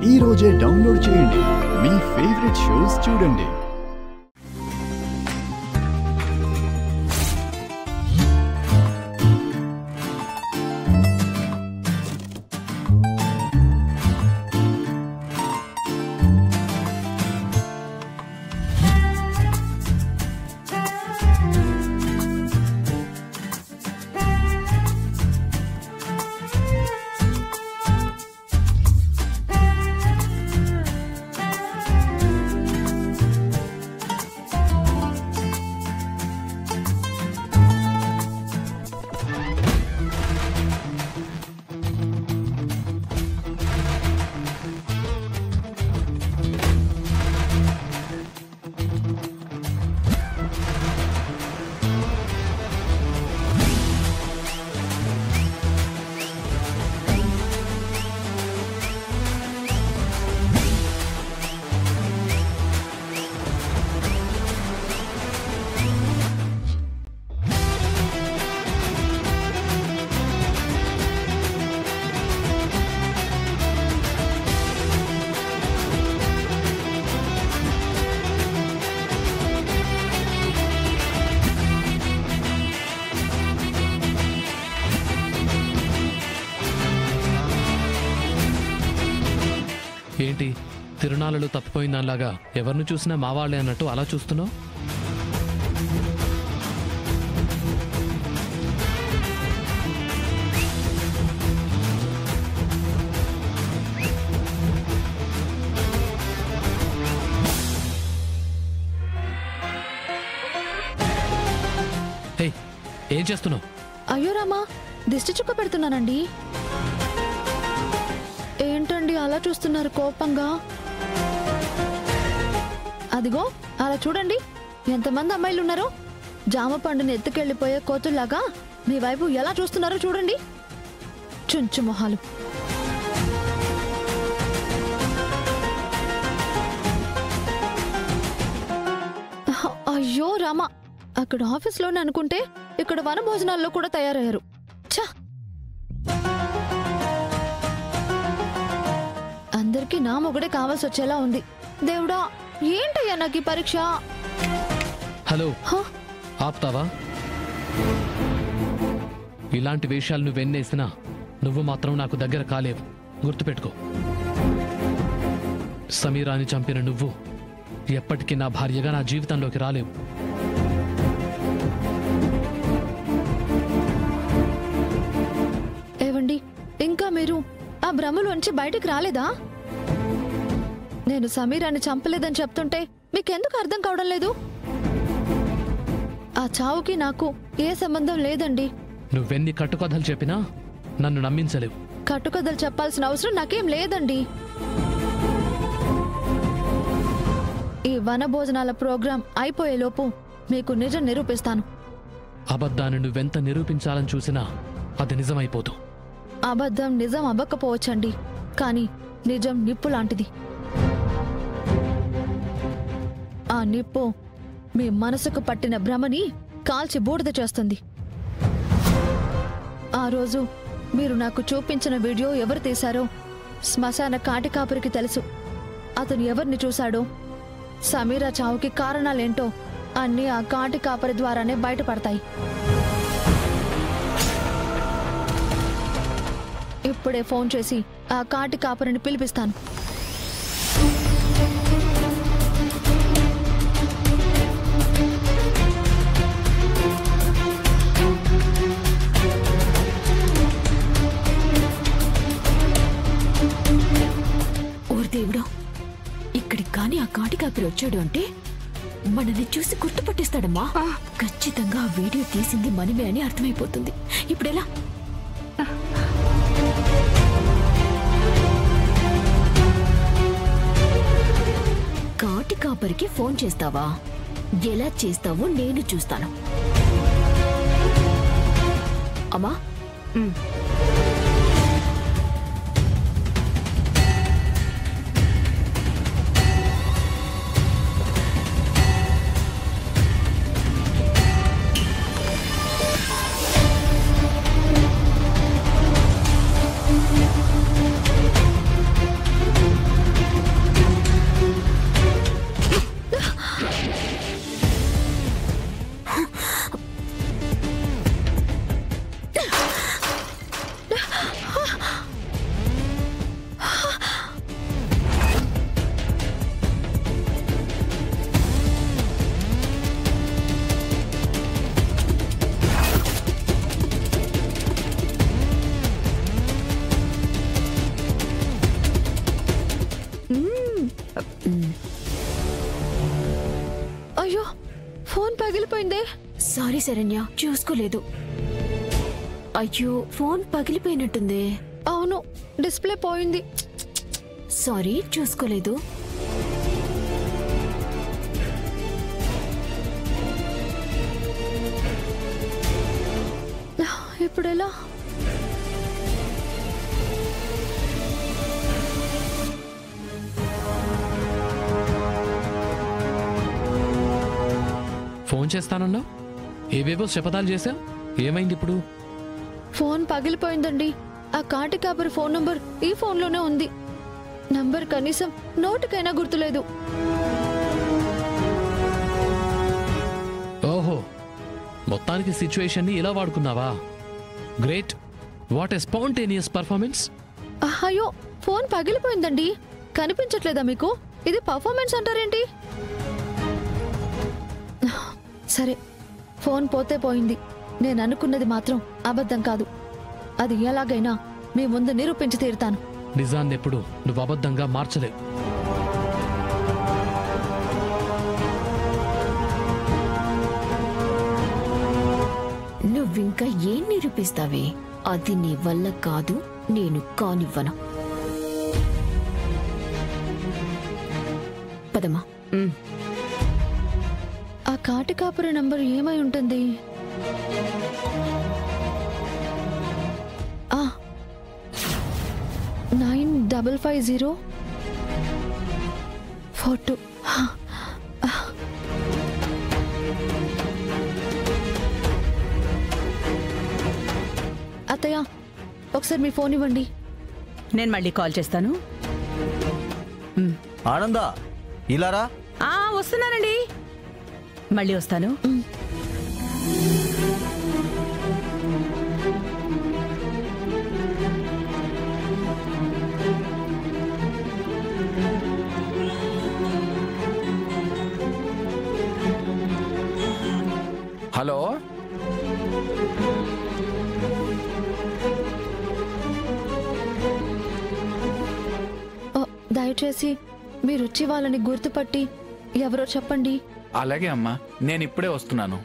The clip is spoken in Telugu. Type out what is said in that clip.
ఈ రోజే డౌన్లోడ్ చేయండి. మీ ఫేవరెట్ షోస్ చూడండి. ఏంటి తిరునాళ్ళలో తప్పిపోయిందాలాగా ఎవరిని చూసినా మా వాళ్ళే అన్నట్టు అలా చూస్తున్నావు? ఏం చేస్తున్నావు? అయ్యో రామా, దిష్టి చుక్క పెడుతున్నానండి. ఏంటండి అలా చూస్తున్నారు కోపంగా? అదిగో అలా చూడండి, ఎంతమంది అమ్మాయిలు ఉన్నారో. జామ పండుని ఎత్తుకెళ్లిపోయే కోతుల్లాగా మీ వైపు ఎలా చూస్తున్నారో చూడండి, చుంచు మొహాలు. అయ్యో రామా, అక్కడ ఆఫీస్లోనే అనుకుంటే ఇక్కడ వన భోజనాల్లో కూడా తయారయ్యారు. ఛా, అందరికీ నా మొగుడే కావాల్సి వచ్చేలా ఉంది. దేవుడా, ఏంటయ్యా నాకు ఈ పరీక్ష? హలో, ఆప్తావా? ఇలాంటి వేషాలు నువ్వెన్నేసినా నువ్వు మాత్రం నాకు దగ్గర కాలేవు, గుర్తుపెట్టుకో. సమీరాని చంపిన నువ్వు ఎప్పటికీ నా భార్యగా నా జీవితంలోకి రాలేవు. ఏవండి, ఇంకా మీరు ఆ భ్రమలోంచి బయటికి రాలేదా? నేను సమీరాన్ని చంపలేదని చెప్తుంటే మీకెందుకు అర్థం కావడం లేదు? ఆ చావుకి నాకు ఏ సంబంధం లేదండి. నువ్వెన్ని కట్టుకథలు చెప్పినా నన్ను నమ్మించలేవు. కట్టుకథలు చెప్పాల్సిన అవసరం నాకేం లేదండి. ఈ వన భోజనాల ప్రోగ్రాం అయిపోయేలోపు మీకు నిజం నిరూపిస్తాను. అబద్ధాన్ని నువ్వెంత నిరూపించాలని చూసినా అది నిజమైపోదు. అబద్ధం నిజం అవ్వకపోవచ్చండి, కానీ నిజం నిప్పు లాంటిది. ఆ నిప్పు మీ మనసుకు పట్టిన భ్రమని కాల్చి బూడిద చేస్తుంది. ఆ రోజు మీరు నాకు చూపించిన వీడియో ఎవరు తీశారో శ్మశాన కాటికాపురికి తెలుసు. అతను ఎవరిని చూశాడో, సమీరా చావుకి కారణాలేంటో అన్నీ ఆ కాటికాపరి ద్వారానే బయటపడతాయి. ఇప్పుడే ఫోన్ చేసి ఆ కాటికాపరిని పిలిపిస్తాను. దేవుడా, ఇక్కడికి కానీ ఆ కాటికాపరి వచ్చాడు అంటే మనల్ని చూసి గుర్తుపట్టేస్తాడమ్మా. ఖచ్చితంగా ఆ వీడియో తీసింది మనమే అని అర్థమైపోతుంది. ఇప్పుడెలా? కాటికాపరికి ఫోన్ చేస్తావా? ఎలా చేస్తావో నేను చూస్తాను. అమ్మా, పగిలిపోయిందే. సారీ శరణ్య, చూసుకోలేదు. అయ్యో, ఫోన్ పగిలిపోయినట్టుంది. అవును, డిస్ప్లే పోయింది. సారీ, చూసుకోలేదు. ఇప్పుడు ఎలా? ఫోన్ చేస్తానన్నావు, ఏవేవో శపథాలు చేశా. ఏమైంది ఇప్పుడు? ఫోన్ పగిలిపోయిందండి. ఆ కాటి కాపరి ఫోన్ నంబర్ ఈ ఫోన్లోనే ఉంది. నంబర్ కనీసం నోటికైనా గుర్తులేదు. ఓహో, మొత్తానికి సిచ్యువేషన్ ని ఇలా వాడుకున్నావా? Great. What a spontaneous performance. అయ్యో, ఫోన్ పగిలిపోయిందండి. కనిపించట్లేదా మీకు? ఇది పర్ఫార్మెన్స్ అంటారేంటి? సరే, ఫోన్ పోతే పోయింది. నేను అనుకున్నది మాత్రం అబద్ధం కాదు. అది ఎలాగైనా మీ ముందు నిరూపించి తీరుతాను. నిజాన్ని ఎప్పుడు నువ్వు అబద్ధంగా మార్చలేవు. నువ్వింకా ఏం నిరూపిస్తావే? అది నీ వల్ల కాదు, నేను కానివ్వను. పదమ్మా. ఆ కాటి కాపరి నంబర్ ఏమై ఉంటుంది? 955042. అత్తయ్య, ఒకసారి మీ ఫోన్ ఇవ్వండి. నేను మళ్ళీ కాల్ చేస్తాను. ఆనందా, ఇలారా. వస్తున్నానండి, మళ్ళీ వస్తాను. హలో, దయచేసి మీరొచ్చి వాళ్ళని గుర్తుపట్టి ఎవరో చెప్పండి. అలాగే అమ్మా, నేను ఇప్పుడే వస్తున్నాను.